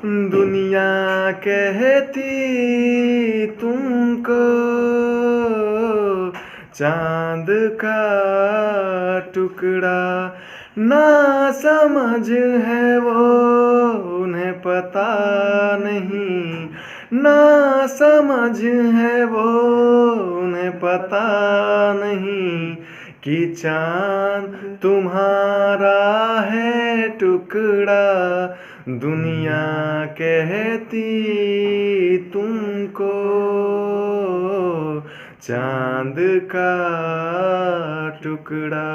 दुनिया कहती तुमको चांद का टुकड़ा, ना समझ है वो उन्हें पता नहीं, ना समझ है वो उन्हें पता नहीं कि चांद तुम्हारा है टुकड़ा। दुनिया कहती तुमको चांद का टुकड़ा।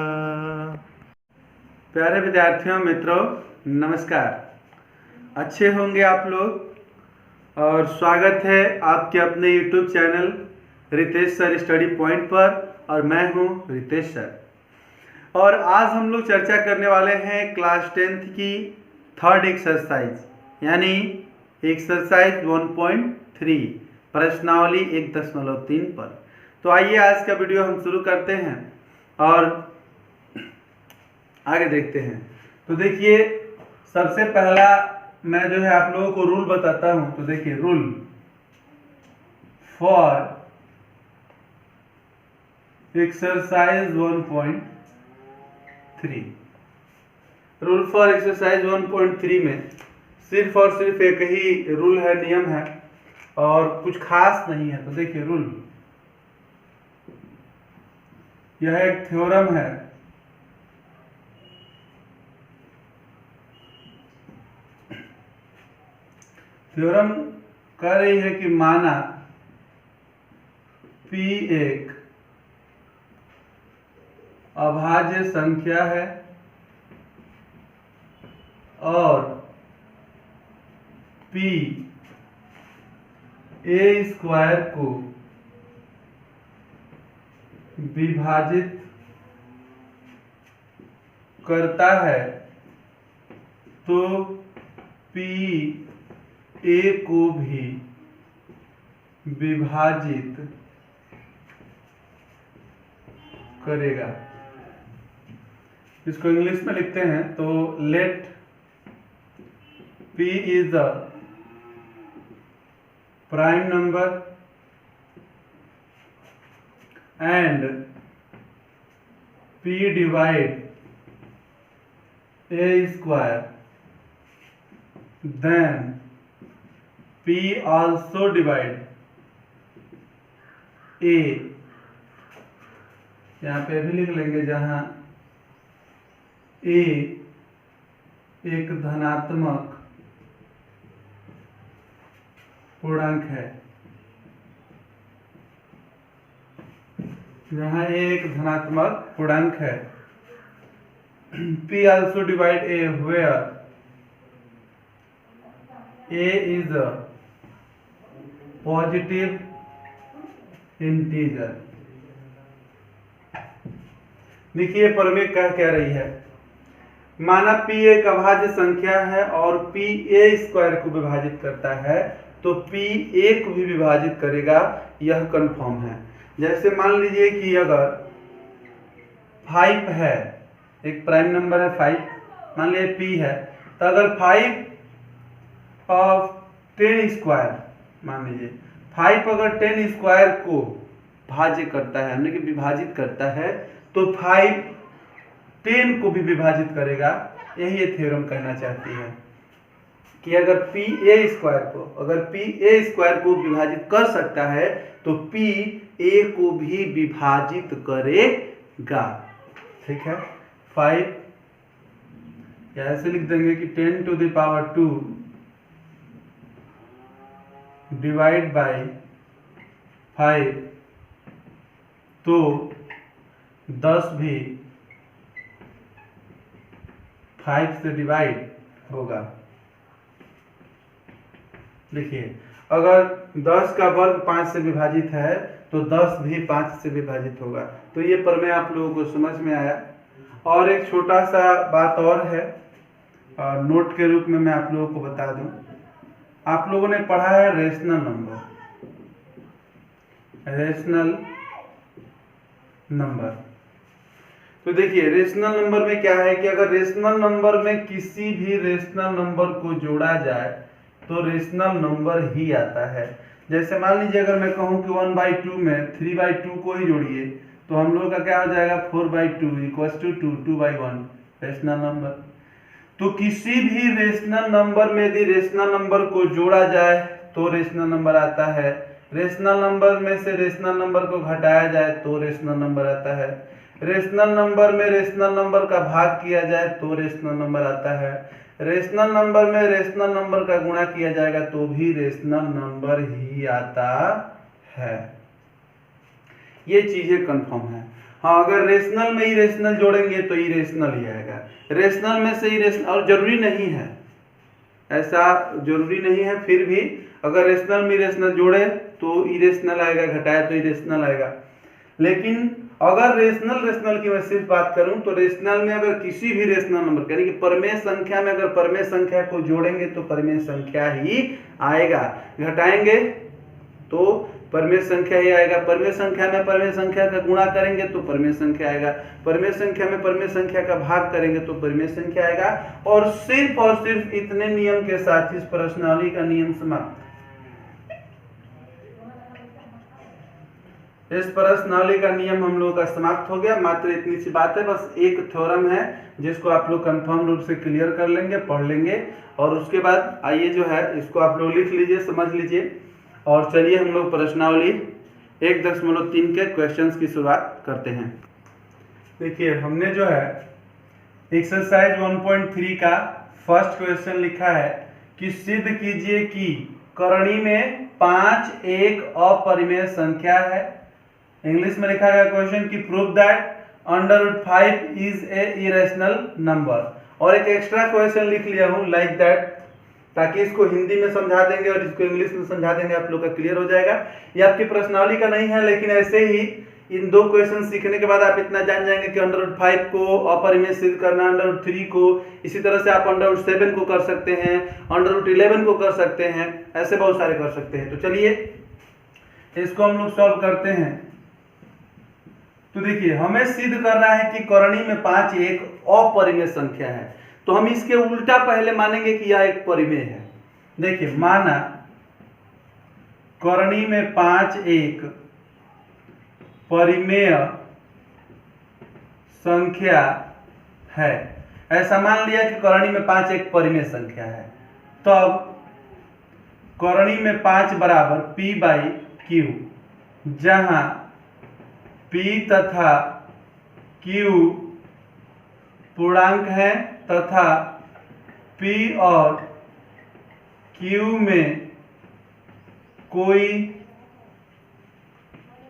प्यारे विद्यार्थियों, मित्रों, नमस्कार। अच्छे होंगे आप लोग और स्वागत है आपके अपने YouTube channel Ritesh sir study point पर। और मैं हूं रितेश सर। और आज हम लोग चर्चा करने वाले हैं क्लास 10th की थर्ड एक्सरसाइज यानी एक्सरसाइज 1.3 प्रश्नावली 1.3 पर। तो आइए आज का वीडियो हम शुरू करते हैं और आगे देखते हैं। तो देखिए, सबसे पहला मैं जो है आप लोगों को रूल बताता हूं। तो देखिए, rule for exercise 1.3। Rule for exercise 1.3 में सिर्फ और सिर्फ एक ही रूल है, नियम है और कुछ खास नहीं है। तो देखिए, रूल यह एक थ्योरम है। थ्योरम कह रही है कि माना P एक अभाज्य संख्या है और P a स्क्वायर को विभाजित करता है, तो P a को भी विभाजित करेगा। इसको इंग्लिश में लिखते हैं तो let P is the prime number and P divide a square, then P also divide a। यहाँ पे भी लिख लेंगे जहां a एक धनात्मक पूर्णांक है, जहां a एक धनात्मक पूर्णांक है। P also divide a where a is a positive integer। देखिए, प्रमेय कह रही है, माना P एक अभाज्य संख्या है और P a स्क्वायर को विभाजित करता है, तो P a को भी विभाजित करेगा, यह कंफर्म है। जैसे मान लीजिए कि अगर 5 है, एक प्राइम नंबर है 5, मान लीजिए P है, तो अगर 5 ऑफ 10 स्क्वायर, मान लीजिए 5 अगर 10 स्क्वायर को भाज्य करता है, यानी कि विभाजित करता है, तो 5 10 को भी विभाजित करेगा। यही ये थ्योरम कहना चाहती है कि अगर P a स्क्वायर को विभाजित कर सकता है, तो P a को भी विभाजित करेगा। ठीक है, 5 ऐसे लिख देंगे कि 10 to the power 2 divide by 5, तो 10 भी 5 से डिवाइड होगा। देखिए, अगर 10 का वर्ग 5 से विभाजित है तो 10 भी 5 से विभाजित होगा। तो ये प्रमेय आप लोगों को समझ में आया। और एक छोटा सा बात और है, नोट के रूप में मैं आप लोगों को बता दूं। आप लोगों ने पढ़ा है रेशनल नंबर। तो देखिए, रेशनल नंबर में क्या है कि अगर रेशनल नंबर में किसी भी रेशनल नंबर को जोड़ा जाए तो रेशनल नंबर ही आता है। जैसे मान लीजिए अगर मैं कहूँ कि 1/2 में 3/2 को ही जोड़िए तो हम लोग का क्या हो जाएगा 4/2 इक्वल्स टू 2/1 रेशनल नंबर। तो किसी भी रेशनल नंबर में यदि रेशनल नंबर को जोड़ा जाए तो रेशनल नंबर आता है, रेशनल नंबर में से रेशनल नंबर को घटाया जाए तो रेशनल नंबर आता है, रेशनल नंबर में रेशनल नंबर का भाग किया जाए तो रेशनल नंबर आता है, रेशनल नंबर में रेशनल नंबर का गुणा किया जाएगा तो भी रेशनल नंबर ही आता है। ये चीजें कंफर्म है। हाँ, अगर रेशनल में इरेशनल जोड़ेंगे तो इरेशनल ही आएगा, रेशनल में से इरेशनल, और जरूरी नहीं है, ऐसा जरूरी नहीं है, फिर भी अगर रेशनल में इरेशनल जोड़े तो इरेशनल आएगा, घटाए तो इरेशनल आएगा। लेकिन अगर रेशनल की मैं सिर्फ बात करूं तो रेशनल में अगर किसी भी रेशनल नंबर यानी कि परमेय संख्या में अगर परमेय संख्या को जोड़ेंगे तो परमेय संख्या ही आएगा, घटाएंगे तो परमेय संख्या ही आएगा, परमेय संख्या में परमेय संख्या का गुणा करेंगे तो परमेय संख्या आएगा, परमेय संख्या में परमेय संख्या का भाग करेंगे तो परमेय संख्या आएगा। और सिर्फ इतने नियम के साथ इस प्रश्नावली का नियम समाप्त। इस प्रश्नावली का नियम हम लोगों का समाप्त हो गया। मात्र इतनी सी बात है, बस एक थ्योरम है जिसको आप लोग कंफर्म रूप से क्लियर कर लेंगे, पढ़ लेंगे, और उसके बाद आइए जो है इसको आप लोग लिख लीजिए, समझ लीजिए। और चलिए हम लोग प्रश्नावली 1.3 के क्वेश्चंस की शुरुआत करते हैं। देखिए हमने जो है एक्सरसाइज 1.3 का फर्स्ट क्वेश्चन लिखा है कि सिद्ध कीजिए कि करणी में 5 एक अपरिमेय संख्या है। इंग्लिश में लिखा गया क्वेश्चन कि prove that √5 is a irrational number. और एक एक्स्ट्रा क्वेश्चन लिख लिया हूं लाइक दैट, ताकि इसको हिंदी में समझा देंगे और इसको इंग्लिश में समझा देंगे, आप लोग का क्लियर हो जाएगा। ये आपकी प्रश्नावली का नहीं है, लेकिन ऐसे ही इन दो क्वेश्चन सीखने के बाद आप इतना जान जाएंगे कि √5 को अपरिमेय सिद्ध करना, √3 को, इसी तरह से आप √7 को कर सकते हैं, √11 को कर सकते हैं, ऐसे बहुत सारे कर सकते हैं। तो चलिए इसको हम लोग सॉल्व करते हैं। तो देखिए हमें सिद्ध करना है कि करणी में 5 एक अपरिमेय संख्या है, तो हम इसके उल्टा पहले मानेंगे कि यह एक परिमेय है। देखिए माना करणी में 5 एक परिमेय संख्या है, ऐसा मान लिया कि करणी में 5 एक परिमेय संख्या है, तब करणी में 5 बराबर P/Q, जहां P तथा Q पूर्णांक है तथा P और Q में कोई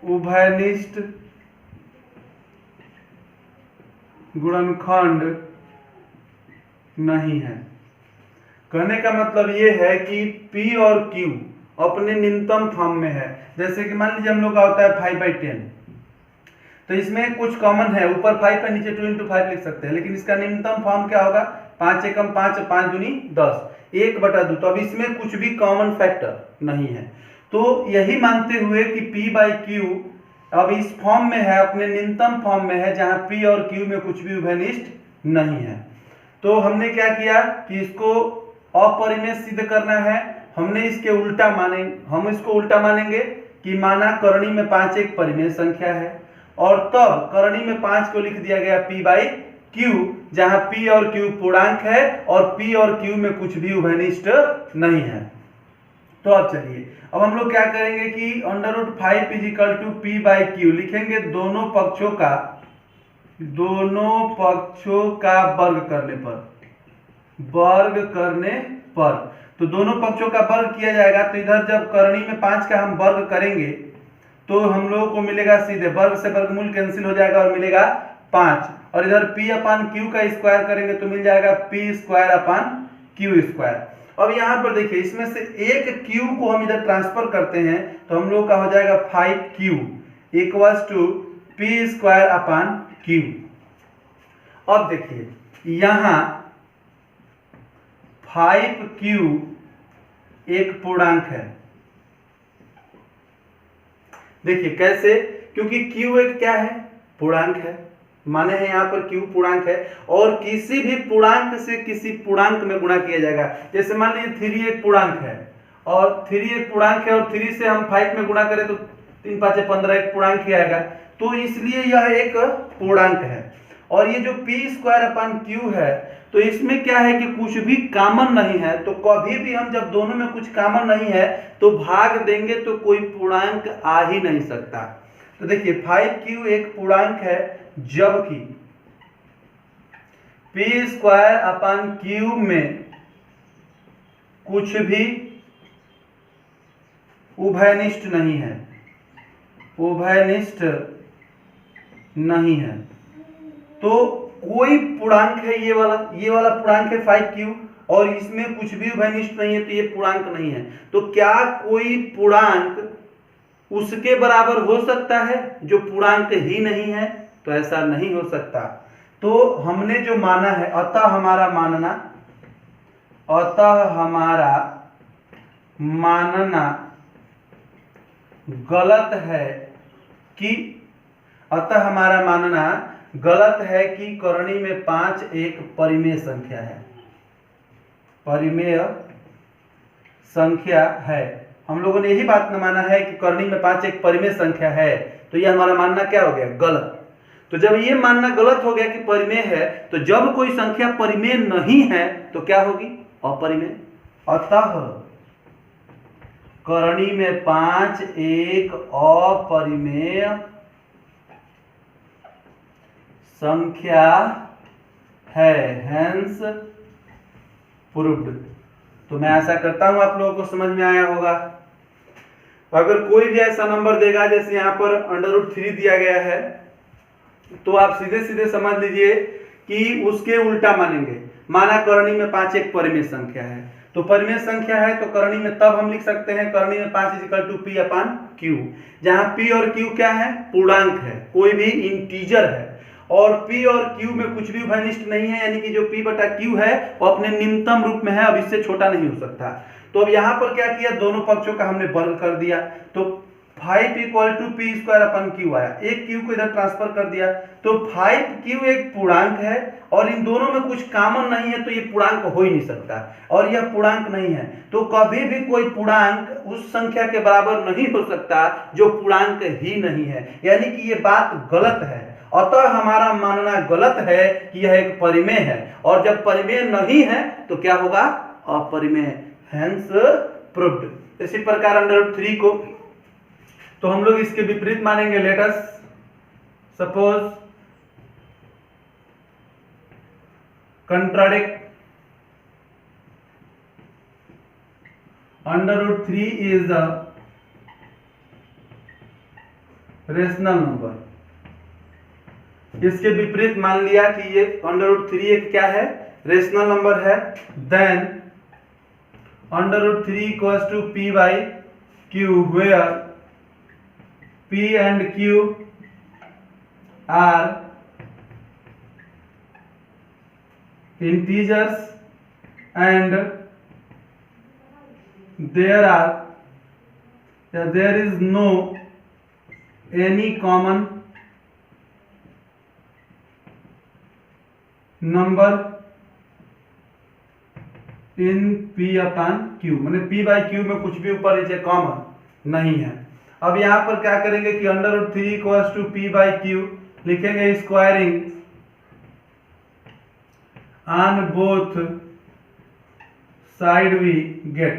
उभयनिष्ठ गुणनखंड नहीं है। कहने का मतलब ये है कि P और Q अपने निम्नतम फॉर्म में है। जैसे कि मान लीजिए हम लोग का होता है 5/10, तो इसमें कुछ कॉमन है, ऊपर 5 है, नीचे 2 × 5 लिख सकते हैं, लेकिन इसका निम्नतम फॉर्म क्या होगा 5 एकम 5, 5 दूनी 10, 1/2। तो अब इसमें कुछ भी कॉमन फैक्टर नहीं है। तो यही मानते हुए कि P/Q अब इस फॉर्म में है, अपने निम्नतम फॉर्म में है, जहां P और Q में कुछ भी उभयनिष्ठ नहीं है। तो हमने क्या किया कि इसको अपरिमेय सिद्ध करना है, हमने इसके उल्टा हम इसको उल्टा मानेंगे कि माना करणी में 5 एक परिमेय संख्या है, और तब करणी में 5 को लिख दिया गया P/Q, जहां P और Q पूर्णांक है और P और Q में कुछ भी उभयनिष्ठ नहीं है। तो अब चलिए अब हम लोग क्या करेंगे कि √5 = P/Q लिखेंगे, दोनों पक्षों का वर्ग करने पर। तो दोनों पक्षों का वर्ग किया जाएगा, तो इधर जब करणी में 5 का हम वर्ग करेंगे तो हम लोगों को मिलेगा सीधे वर्ग से वर्गमूल कैंसिल हो जाएगा और मिलेगा 5, और इधर P/Q का स्क्वायर करेंगे तो मिल जाएगा P²/Q²। अब यहाँ पर देखिए इसमें से एक Q को हम इधर ट्रांसफर करते हैं तो हम लोग का हो जाएगा 5Q = P²/Q। अब देखिए यहाँ 5Q एक पूर्णांक है। देखिए कैसे, क्योंकि Q एक क्या है, पूर्णांक है, माने हैं यहाँ पर q पूर्णांक है और किसी भी पूर्णांक से किसी पूर्णांक में गुणा किया जाएगा। जैसे मान लीजिए 3 एक पूर्णांक है और 3 एक पूर्णांक है और 3 से हम 5 में गुणा करें तो 3 5 15 एक पूर्णांक ही आएगा, तो इसलिए यह एक पूर्णांक है। और ये जो p² है तो इसमें क्या है कि कुछ भी कॉमन नहीं है, तो कभी भी हम जब दोनों में कुछ कॉमन नहीं है तो भाग देंगे तो कोई पूर्णांक आ ही नहीं सकता। तो देखिए 5q एक पूर्णांक है जबकि p²/q में कुछ भी उभयनिष्ठ नहीं है, उभयनिष्ठ नहीं है। तो कोई पूर्णांक है ये वाला पूर्णांक है 5q और इसमें कुछ भी उभयनिष्ठ नहीं है, तो ये पूर्णांक नहीं है। तो क्या कोई पूर्णांक उसके बराबर हो सकता है जो पूर्णांक ही नहीं है? तो ऐसा नहीं हो सकता। तो हमने जो माना है, अतः हमारा मानना गलत है कि करणी में 5 एक परिमेय संख्या है, परिमेय संख्या है। हम लोगों ने यही बात न माना है कि करणी में 5 एक परिमेय संख्या है, तो यह हमारा मानना क्या हो गया? गलत। तो जब ये मानना गलत हो गया कि परिमेय है, तो जब कोई संख्या परिमेय नहीं है तो क्या होगी? अपरिमेय। अतः करणी में 5 एक अपरिमेय संख्या है, हेंस प्रूव्ड। तो मैं आशा करता हूं आप लोगों को समझ में आया होगा। अगर कोई भी ऐसा नंबर देगा, जैसे यहाँ पर √3 दिया गया है, तो आप सीधे सीधे समझ लीजिए कि उसके उल्टा मानेंगे। माना करणी में 5 एक परिमेय संख्या है, तो परिमेय संख्या है तो करणी में तब हम लिख सकते हैं करणी में 5 = p/q, जहां p और q क्या है? पूर्णांक है, कोई भी इंटीजर है। और p और q में कुछ भी उभयनिष्ठ नहीं है, यानी कि जो p/q है वो अपने निम्नतम रूप में है, अब इससे छोटा नहीं हो सकता। तो अब यहाँ पर क्या किया? दोनों पक्षों का हमने वर्ग कर दिया, तो 5 = p² आया। एक q को इधर ट्रांसफर कर दिया, तो 5q एक पूर्णांक है और इन दोनों में कुछ कॉमन नहीं है, तो ये पूर्णांक हो ही नहीं सकता और यह पूर्णांक नहीं है। तो कभी भी कोई पूर्णांक उस संख्या के बराबर नहीं हो सकता जो पूर्णांक ही नहीं है, यानी कि ये बात गलत है। अतः हमारा मानना गलत है कि यह एक परिमेय है, और जब परिमेय नहीं है तो क्या होगा? अपरिमेय, हेंस प्रूव्ड। इसी प्रकार √3 को तो हम लोग इसके विपरीत मानेंगे। Let us suppose contradict √3 is the rational number. इसके विपरीत मान लिया कि ये √3 एक क्या है? रेशनल नंबर है। Then √3 = p/q, where p and q are integers and there is no any common number in p/q, माने p/q में कुछ भी ऊपर नीचे कॉमन नहीं है। अब यहां पर क्या करेंगे कि √3 = p/q लिखेंगे, squaring on both side we get.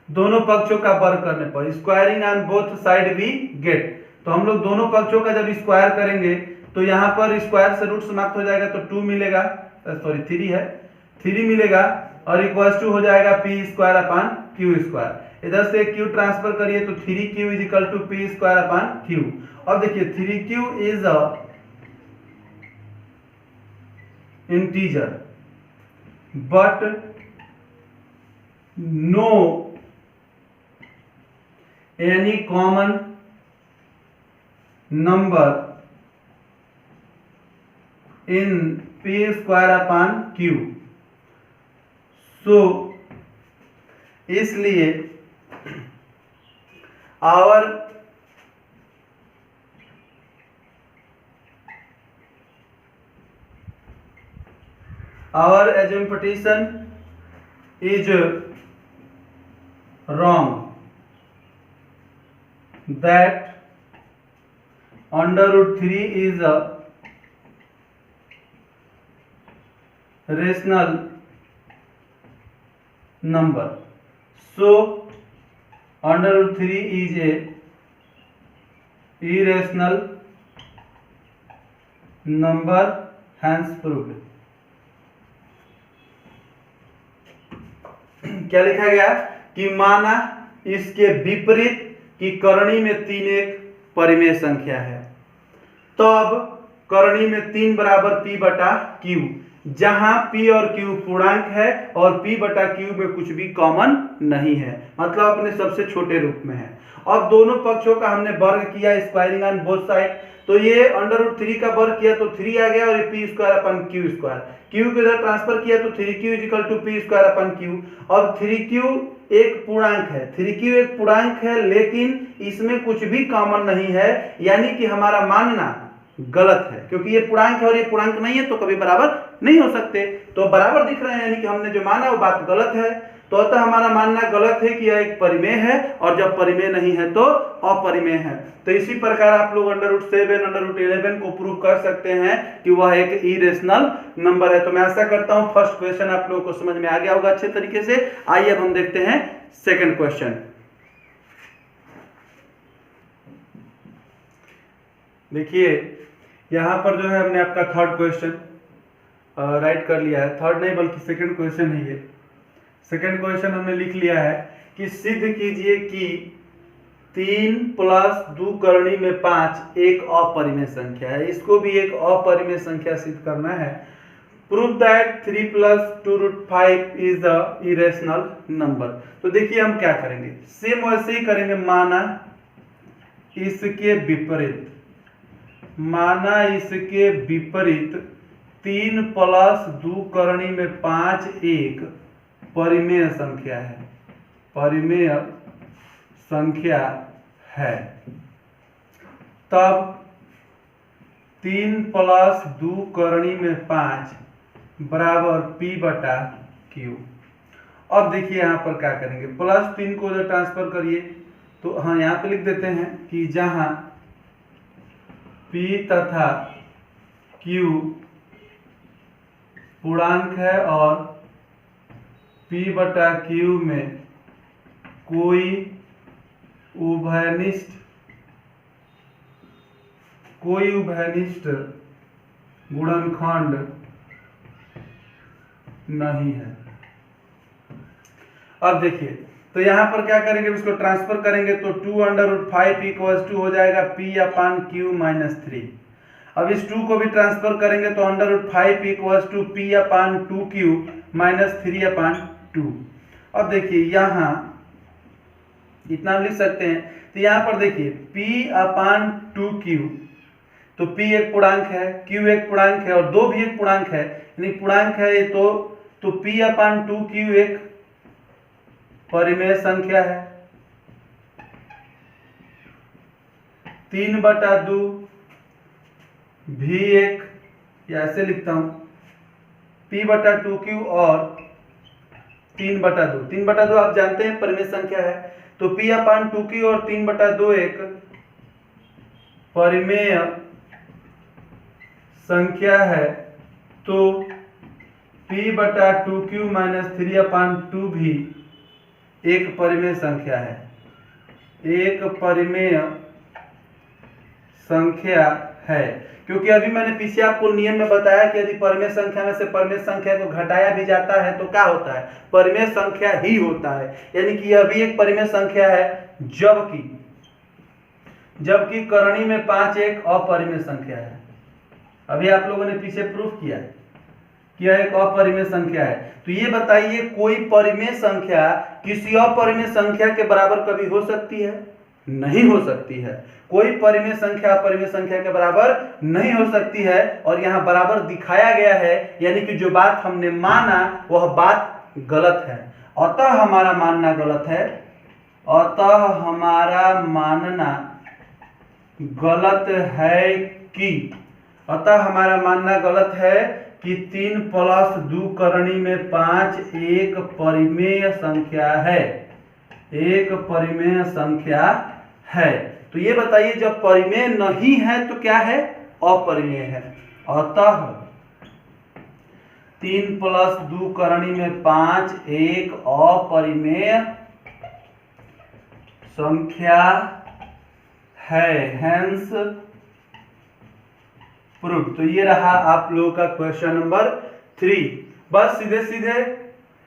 दोनों पक्षों का वर्ग करने पर squaring on both side we get, तो हम लोग दोनों पक्षों का जब स्क्वायर करेंगे तो यहाँ पर स्क्वायर से रूट समाप्त हो जाएगा, तो 2 मिलेगा, सॉरी 3 है, 3 मिलेगा और इक्वल्स टू हो जाएगा p²/q²। इधर से q ट्रांसफर करिए तो 3q = p²/q। अब देखिए 3q is a integer but no any common number in p²/q। So इसलिए our our assumption is wrong, that under root 3 is a rational number, so under root 3 is a irrational number, hence proved। क्या लिखा गया कि माना इसके विपरीत कि करणी में 3 एक परिमेय संख्या है, तब करणी में 3 बराबर p बटा q, जहां p और q पूर्णांक है और p बटा q में कुछ भी कॉमन नहीं है, मतलब अपने सबसे छोटे रूप में है। अब दोनों पक्षों का हमने वर्ग किया, स्क्वायरिंग ऑन बोथ साइड, तो ये अंडर रूट 3 का वर्ग किया तो 3 आ गया और ये p square upon q square, q को इधर ट्रांसफर किया तो 3q equal to p square upon q। अब 3q एक पूर्णांक है, 3q एक पूर्णांक है लेकिन इसमें कुछ भी कॉमन नहीं है, यानी कि हमारा मानना गलत है, क्योंकि ये पूर्णांक है और ये पूर्णांक नहीं है तो कभी बराबर नहीं हो सकते। तो बराबर दिख रहे हैं, यानी कि हमने जो माना वो बात गलत है, तो अतः हमारा मानना गलत है कि यह एक परिमेय है, और जब परिमेय नहीं है तो अपरिमेय है। तो इसी प्रकार आप लोग अंडर रूट 7 अंडर रूट 11 को प्रूव कर सकते हैं कि वह एक इरेशनल नंबर है। तो मैं आशा करता हूं फर्स्ट क्वेश्चन आप लोगों को समझ में आ गया होगा अच्छे तरीके से। आइए अब हम देखते हैं सेकंड क्वेश्चन। देखिए यहां पर जो है हमने आपका थर्ड क्वेश्चन राइट कर लिया है, थर्ड नहीं बल्कि सेकंड क्वेश्चन है ये। सेकंड क्वेश्चन हमने लिख लिया है कि सिद्ध कीजिए कि 3 प्लस 2 करणी में 5 एक अपरिमेय संख्या है। इसको भी एक अपरिमेय संख्या सिद्ध करना है। Prove that 3 plus 2 root 5 is a irrational number. तो देखिए हम क्या करेंगे, सेम वैसे ही करेंगे, माना इसके विपरीत, माना इसके विपरीत 3 प्लस 2 करणी में 5 एक परिमेय संख्या है, परिमेय संख्या है, तब 3 प्लस 2 करणी में 5 बराबर p बटा q। अब देखिए यहां पर क्या करेंगे, प्लस 3 को उधर ट्रांसफर करिए, तो हाँ यहां पे लिख देते हैं कि जहां p तथा q पूर्णांक है और p बटा q में कोई उभयनिष्ठ गुणनखंड नहीं है। अब देखिए तो यहां पर क्या करेंगे, इसको ट्रांसफर करेंगे तो 2 अंडर रूट 5 इक्वल्स टू हो जाएगा p अपान q माइनस 3। अब इस 2 को भी ट्रांसफर करेंगे तो under root 5 equals to p upon 2q minus 3 upon 2। अब देखिए यहां इतना लिख सकते हैं, तो यहां पर देखिए p अपान 2q, तो p एक पूर्णांक है, q एक पूर्णांक है और 2 भी एक पूर्णांक है, यानी पूर्णांक है ये तो p अपान 2q एक परिमेय संख्या है। 3 बटा 2 भी एक, या ऐसे लिखता हूं p बटा 2q और 3 बटा 2, 3 बटा 2 आप जानते हैं परिमेय संख्या है, तो p अपान 2q और 3 बटा 2 एक परिमेय संख्या है, तो p बटा 2q माइनस 3 अपान 2 भी एक परिमेय संख्या है, एक परिमेय संख्या है। क्योंकि अभी मैंने पीछे आपको नियम में बताया कि यदि परिमेय संख्या में से परिमेय संख्या को घटाया भी जाता है तो क्या होता है, परिमेय संख्या ही होता है, यानी कि यह भी एक परिमेय संख्या है, जबकि करणी में 5 एक अपरिमेय संख्या है। अभी आप लोगों ने पीछे प्रूफ किया कि यह एक अपरिमेय संख्या है। तो ये बताइए कोई परिमेय संख्या किसी अपरिमेय संख्या के बराबर कभी हो सकती है? नहीं हो सकती है। कोई परिमेय संख्या अपरिमेय संख्या के बराबर नहीं हो सकती है, और यहाँ बराबर दिखाया गया है, यानी कि जो बात हमने माना वह बात गलत है। अतः हमारा मानना गलत है, अतः हमारा मानना गलत है कि, अतः हमारा मानना गलत है कि 3 + 2 करणी में 5 एक परिमेय संख्या है, एक परिमेय संख्या है। तो ये बताइए जब परिमेय नहीं है तो क्या है? अपरिमेय है। अतः 3 + 2 करणी में 5 एक अपरिमेय संख्या है, हेंस प्रूफ। तो ये रहा आप लोगों का क्वेश्चन नंबर 3। बस सीधे सीधे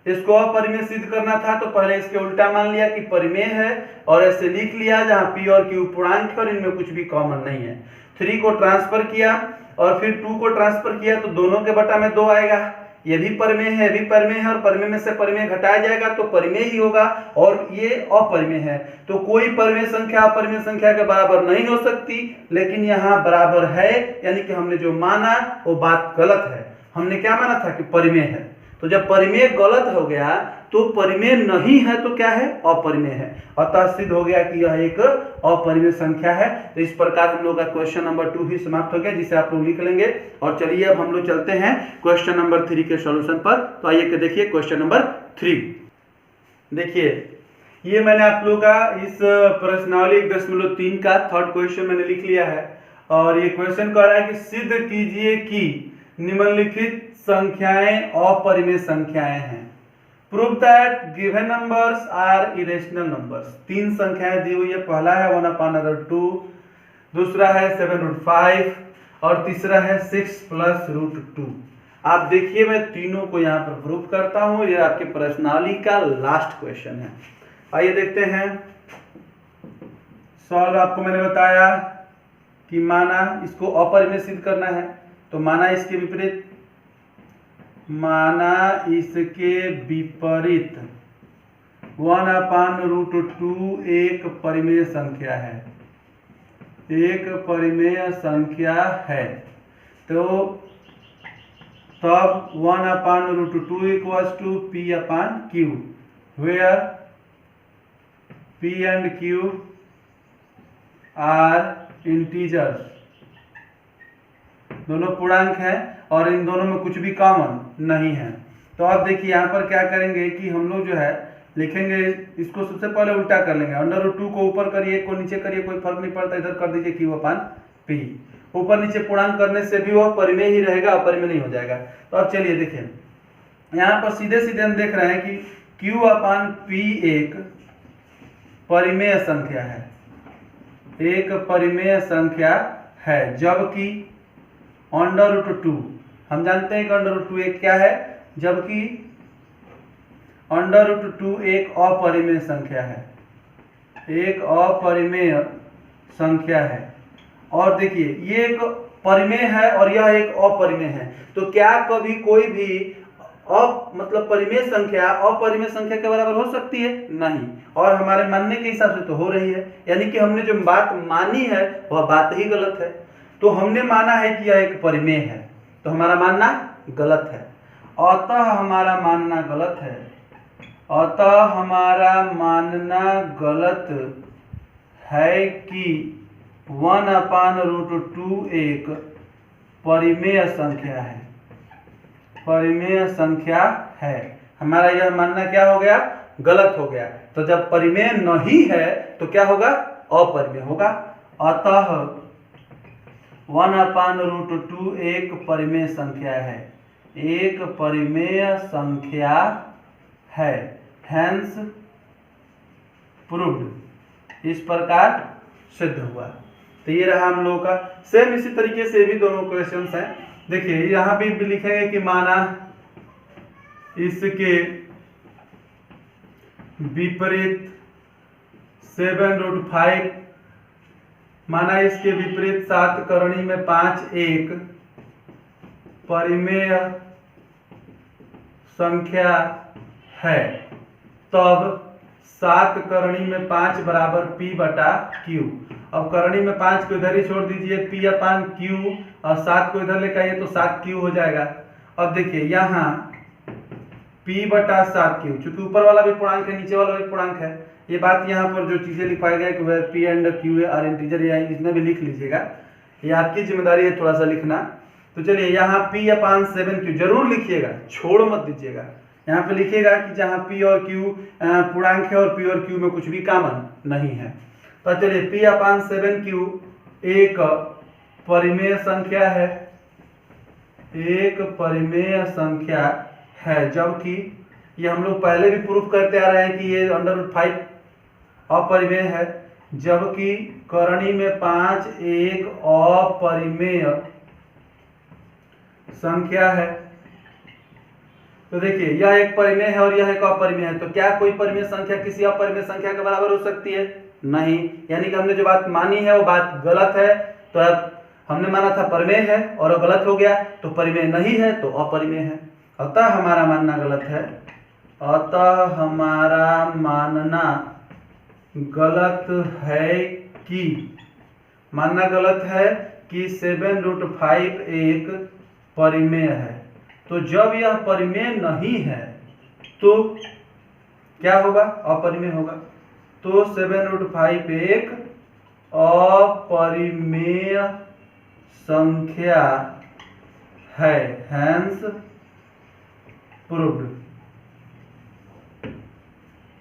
इसको अपरिमेय सिद्ध करना था तो पहले इसके उल्टा मान लिया कि परिमेय है और ऐसे लिख लिया जहां p और q पूर्णांक और इनमें कुछ भी कॉमन नहीं है। 3 को ट्रांसफर किया और फिर 2 को ट्रांसफर किया तो दोनों के बटा में 2 आएगा। ये भी परिमेय है, ये भी परिमेय है और परिमेय में से परिमेय घटाया जाएगा तो परिमेय ही होगा और ये अपरिमेय है। तो कोई परिमेय संख्या अपरिमेय संख्या के बराबर नहीं हो सकती, लेकिन यहाँ बराबर है, यानी कि हमने जो माना वो बात गलत है। हमने क्या माना था कि परिमेय है, तो जब परिमेय गलत हो गया तो परिमेय नहीं है तो क्या है? अपरिमेय है। अतः सिद्ध हो गया कि यह एक अपरिमेय संख्या है। तो इस प्रकार हम लोग का क्वेश्चन नंबर 2 भी समाप्त हो गया, जिसे आप लोग लिख लेंगे। और चलिए अब हम लोग चलते हैं क्वेश्चन नंबर 3 के सॉल्यूशन पर। तो आइए कि देखिए क्वेश्चन नंबर 3। देखिए ये मैंने आप लोगों का इस प्रश्नावली 1.3 का थर्ड क्वेश्चन मैंने लिख लिया है और ये क्वेश्चन कह रहा है कि सिद्ध कीजिए कि निम्नलिखित संख्याएं अपरिमेय संख्याएं हैं। Prove that given numbers are irrational numbers. 3 संख्याएं दी हुई है। पहला है 1/2, दूसरा है 7/5 और तीसरा है 6 + √2। आप देखिए मैं तीनों को यहाँ पर प्रूव करता हूँ। ये आपके प्रश्नावली का लास्ट क्वेश्चन है। आइए देखते हैं। सॉल्व आपको मैंने बताया कि माना इसको अपरिमेय सिद्ध करना है तो माना इसके विपरीत, माना इसके विपरीत 1/√2 एक परिमेय संख्या है, एक परिमेय संख्या है। तो तब 1/√2 = p/q, where p and q are integers, दोनों पूर्णांक हैं और इन दोनों में कुछ भी कॉमन नहीं है। तो अब देखिए यहाँ पर क्या करेंगे कि हम लोग जो है लिखेंगे, इसको सबसे पहले उल्टा कर लेंगे। √2 को ऊपर करिए, को नीचे करिए, कोई फर्क नहीं पड़ता, इधर कर दीजिए q/p। ऊपर नीचे पूर्णांक करने से भी वह परिमेय ही रहेगा, अपरिमेय नहीं हो जाएगा। तो अब चलिए देखिए यहाँ पर सीधे सीधे हम देख रहे हैं कि q/p एक परिमेय संख्या है, एक परिमेय संख्या है, जबकि √2 हम जानते हैं कि √2 एक क्या है, जबकि √2 एक अपरिमेय संख्या है, एक अपरिमेय संख्या है। और देखिए ये एक परिमेय है और यह एक अपरिमेय है। तो क्या कभी कोई भी मतलब परिमेय संख्या अपरिमेय संख्या के बराबर हो सकती है? नहीं। और हमारे मानने के हिसाब से तो हो रही है, यानी कि हमने जो बात मानी है वह बात ही गलत है। तो हमने माना है कि यह एक परिमेय है, तो हमारा मानना गलत है। अतः हमारा मानना गलत है, अतः हमारा मानना गलत है कि 1/√2 एक परिमेय संख्या है, परिमेय संख्या है। हमारा यह मानना क्या हो गया? गलत हो गया। तो जब परिमेय नहीं है तो क्या होगा? अपरिमेय होगा। अतः 1/√2 एक परिमेय संख्या है, एक परिमेय संख्या है, हेंस प्रूव्ड। इस प्रकार सिद्ध हुआ। तो ये रहा हम लोगों का। सेम इसी तरीके से भी दोनों क्वेश्चंस हैं। देखिए यहाँ भी लिखेंगे कि माना इसके विपरीत 7√5, माना इसके विपरीत 7 करणी में 5 एक परिमेय संख्या है, तब 7 करणी में 5 बराबर p/q। अब करणी में 5 को इधर ही छोड़ दीजिए, p/q, और 7 को इधर लेकर आइए तो 7q हो जाएगा। अब देखिए यहाँ p/7q, चूंकि ऊपर वाला भी पूर्णांक है नीचे वाला भी पूर्णांक है, ये बात यहाँ पर जो चीजें लिखवाई गई कि p and q are integer, या इसमें भी लिख लीजिएगा, ये आपकी जिम्मेदारी है थोड़ा सा लिखना। तो चलिए यहाँ P/7Q जरूर लिखिएगा, छोड़ मत दीजिएगा। यहाँ पे लिखिएगा कि जहाँ P और Q पूर्णांक है और P और Q में कुछ भी कॉमन नहीं है। तो चलिए P/7Q एक परिमेय संख्या है, एक परिमेय संख्या है, जबकि ये हम लोग पहले भी प्रूफ करते आ रहे हैं कि ये √5 अपरिमेय है, जबकि करणी में 5 एक अपरिमेय संख्या है। तो देखिए यह एक परिमेय है और यह एक अपरिमेय है, तो क्या कोई परिमेय संख्या किसी अपरिमेय संख्या के बराबर हो सकती है? नहीं। यानी कि हमने जो बात मानी है वो बात गलत है। तो अब हमने माना था परिमेय है और गलत हो गया, तो परिमेय नहीं है तो अपरिमेय है। अतः हमारा मानना गलत है, अतः हमारा मानना गलत है कि मानना गलत है कि 7√5 एक परिमेय है। तो जब यह परिमेय नहीं है तो क्या होगा? अपरिमेय होगा। तो 7√5 एक अपरिमेय संख्या है, हैंस प्रूव्ड।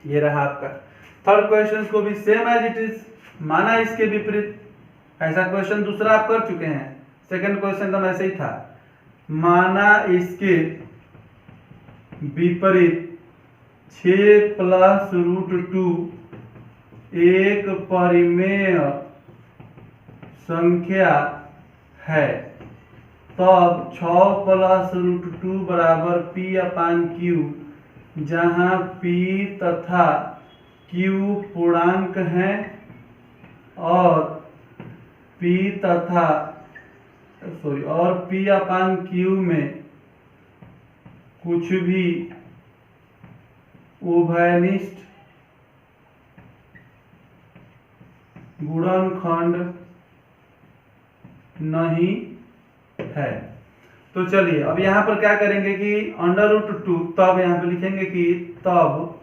ये रहा आपका थर्ड क्वेश्चन को भी सेम एज इट इज माना इसके विपरीत। ऐसा क्वेश्चन दूसरा आप कर चुके हैं, सेकंड क्वेश्चन तो ऐसे ही था, माना इसके विपरीत 6 + √2 एक परिमेय संख्या है, तब 6 + √2 बराबर P/Q, जहाँ P तथा Q पूर्णांक हैं और P/Q में कुछ भी उभयनिष्ठ गुणनखंड नहीं है। तो चलिए अब यहाँ पर क्या करेंगे कि √2, तब यहाँ पे लिखेंगे कि तब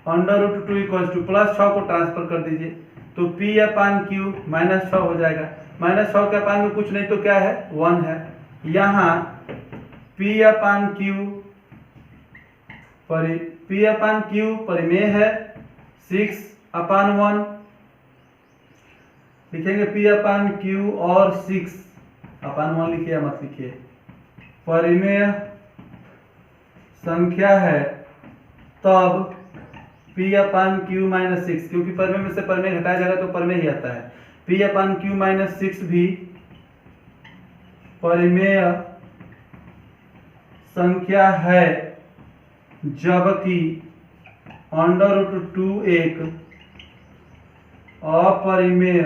√2 = +6 को ट्रांसफर कर दीजिए, तो P/Q -6 हो जाएगा। -6 के अपान में कुछ नहीं तो क्या है? 1 है। यहाँ P/Q परिमेय है, 6/1 लिखेंगे। P/Q और 6/1 लिखिए या मत लिखिए, परिमेय संख्या है, तब P/Q -6, क्योंकि परिमेय में से परिमेय घटाया जाएगा तो परिमेय ही आता है। P/Q -6 भी परिमेय संख्या है, जबकि √2 एक अपरिमेय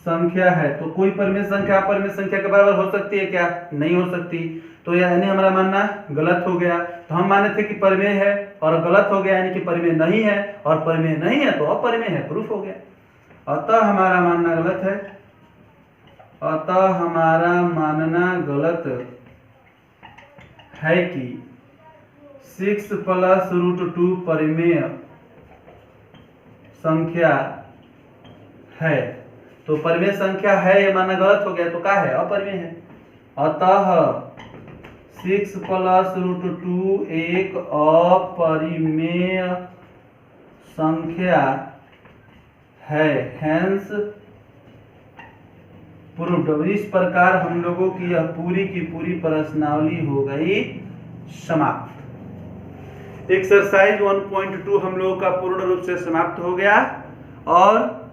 संख्या है। तो कोई परिमेय संख्या अपरिमेय संख्या के बराबर हो सकती है क्या? नहीं हो सकती। तो यानी हमारा मानना गलत हो गया। तो हम माने थे कि परिमेय है और गलत हो गया, यानी कि परिमेय नहीं है, और परिमेय नहीं है तो अपरिमेय है, प्रूफ हो गया। अतः हमारा मानना गलत है, अतः हमारा मानना गलत है कि 6 + √2 परिमेय संख्या है। तो परिमेय संख्या है ये मानना गलत हो गया, तो क्या है? अपरिमेय है। अतः 6 + √2 एक अपरिमेय संख्या है, हैंस प्रूव्ड। इस प्रकार हम लोगों की यह पूरी की पूरी प्रश्नावली हो गई समाप्त। एक्सरसाइज 1.2 हम लोगों का पूर्ण रूप से समाप्त हो गया। और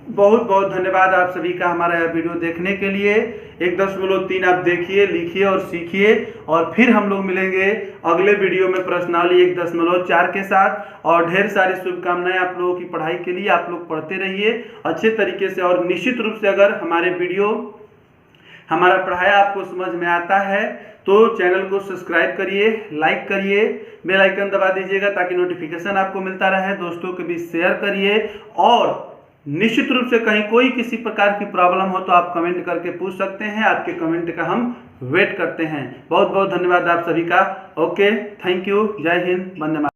बहुत बहुत धन्यवाद आप सभी का हमारा यह वीडियो देखने के लिए। 1.3 आप देखिए, लिखिए और सीखिए, और फिर हम लोग मिलेंगे अगले वीडियो में प्रश्नावली 1.4 के साथ। और ढेर सारी शुभकामनाएं आप लोगों की पढ़ाई के लिए। आप लोग पढ़ते रहिए अच्छे तरीके से, और निश्चित रूप से अगर हमारे वीडियो हमारा पढ़ाया आपको समझ में आता है तो चैनल को सब्सक्राइब करिए, लाइक करिए, बेल आइकन दबा दीजिएगा ताकि नोटिफिकेशन आपको मिलता रहे। दोस्तों के बीच शेयर करिए, और निश्चित रूप से कहीं कोई किसी प्रकार की प्रॉब्लम हो तो आप कमेंट करके पूछ सकते हैं। आपके कमेंट का हम वेट करते हैं। बहुत बहुत धन्यवाद आप सभी का। Okay, thank you. जय हिंद, वंदे मातरम।